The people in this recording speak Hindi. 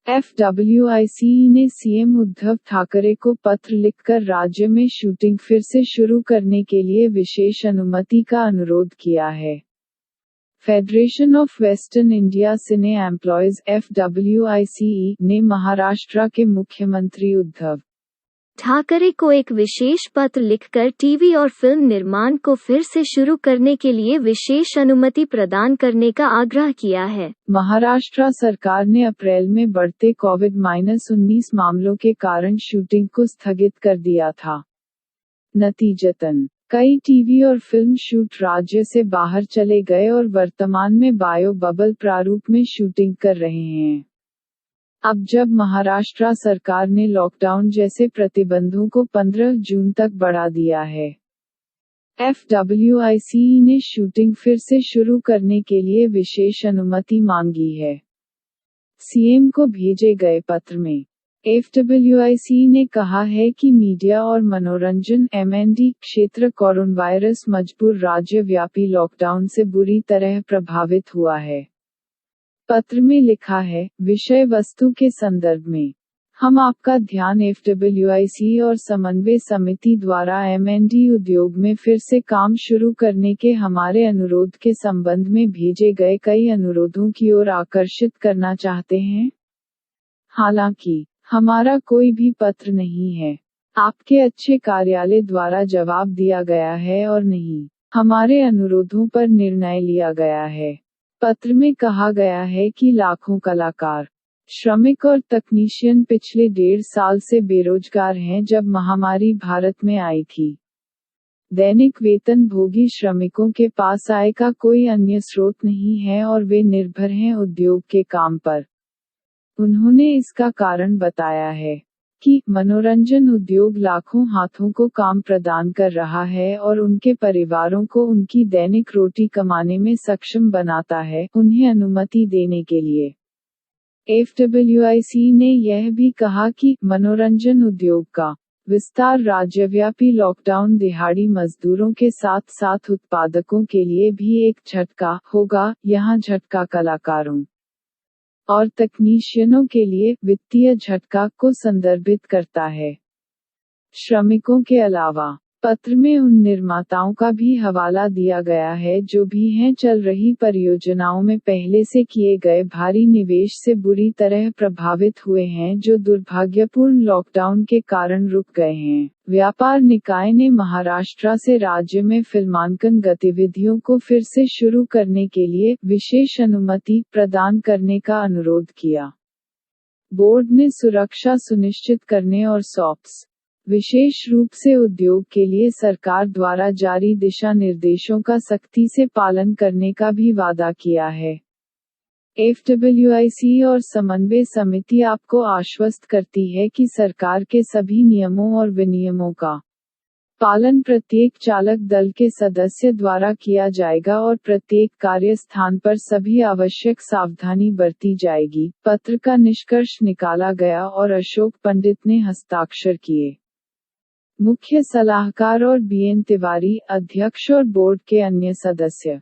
FWICE ने सीएम उद्धव ठाकरे को पत्र लिखकर राज्य में शूटिंग फिर से शुरू करने के लिए विशेष अनुमति का अनुरोध किया है। Federation of western India cine employees FWICE ने महाराष्ट्र के मुख्यमंत्री उद्धव ठाकरे को एक विशेष पत्र लिखकर टीवी और फिल्म निर्माण को फिर से शुरू करने के लिए विशेष अनुमति प्रदान करने का आग्रह किया है। महाराष्ट्र सरकार ने अप्रैल में बढ़ते कोविड-19 मामलों के कारण शूटिंग को स्थगित कर दिया था। नतीजतन कई टीवी और फिल्म शूट राज्य से बाहर चले गए और वर्तमान में बायो बबल प्रारूप में शूटिंग कर रहे हैं। अब जब महाराष्ट्र सरकार ने लॉकडाउन जैसे प्रतिबंधों को 15 जून तक बढ़ा दिया है, FWICE ने शूटिंग फिर से शुरू करने के लिए विशेष अनुमति मांगी है। सीएम को भेजे गए पत्र में FWICE ने कहा है कि मीडिया और मनोरंजन M&D क्षेत्र कोरोना वायरस मजबूर राज्यव्यापी लॉकडाउन से बुरी तरह प्रभावित हुआ है। पत्र में लिखा है, विषय वस्तु के संदर्भ में हम आपका ध्यान FWICE और समन्वय समिति द्वारा M&D उद्योग में फिर से काम शुरू करने के हमारे अनुरोध के संबंध में भेजे गए कई अनुरोधों की ओर आकर्षित करना चाहते हैं। हालांकि हमारा कोई भी पत्र नहीं है आपके अच्छे कार्यालय द्वारा जवाब दिया गया है और नहीं हमारे अनुरोधों पर निर्णय लिया गया है। पत्र में कहा गया है कि लाखों कलाकार, श्रमिक और तकनीशियन पिछले 1.5 साल से बेरोजगार हैं जब महामारी भारत में आई थी। दैनिक वेतन भोगी श्रमिकों के पास आय का कोई अन्य स्रोत नहीं है और वे निर्भर हैं उद्योग के काम पर। उन्होंने इसका कारण बताया है कि मनोरंजन उद्योग लाखों हाथों को काम प्रदान कर रहा है और उनके परिवारों को उनकी दैनिक रोटी कमाने में सक्षम बनाता है। उन्हें अनुमति देने के लिए FWICE ने यह भी कहा कि मनोरंजन उद्योग का विस्तार राज्यव्यापी लॉकडाउन दिहाड़ी मजदूरों के साथ साथ उत्पादकों के लिए भी एक झटका होगा। यहाँ झटका कलाकारों और तकनीशियनों के लिए वित्तीय झटका को संदर्भित करता है। श्रमिकों के अलावा पत्र में उन निर्माताओं का भी हवाला दिया गया है जो भी हैं चल रही परियोजनाओं में पहले से किए गए भारी निवेश से बुरी तरह प्रभावित हुए हैं जो दुर्भाग्यपूर्ण लॉकडाउन के कारण रुक गए हैं। व्यापार निकाय ने महाराष्ट्र से राज्य में फिल्मांकन गतिविधियों को फिर से शुरू करने के लिए विशेष अनुमति प्रदान करने का अनुरोध किया। बोर्ड ने सुरक्षा सुनिश्चित करने और SOPs विशेष रूप से उद्योग के लिए सरकार द्वारा जारी दिशा निर्देशों का सख्ती से पालन करने का भी वादा किया है। FWICE और समन्वय समिति आपको आश्वस्त करती है कि सरकार के सभी नियमों और विनियमों का पालन प्रत्येक चालक दल के सदस्य द्वारा किया जाएगा और प्रत्येक कार्य स्थान पर सभी आवश्यक सावधानी बरती जाएगी। पत्र का निष्कर्ष निकाला गया और अशोक पंडित ने हस्ताक्षर किए। मुख्य सलाहकार और BN तिवारी, अध्यक्ष और बोर्ड के अन्य सदस्य।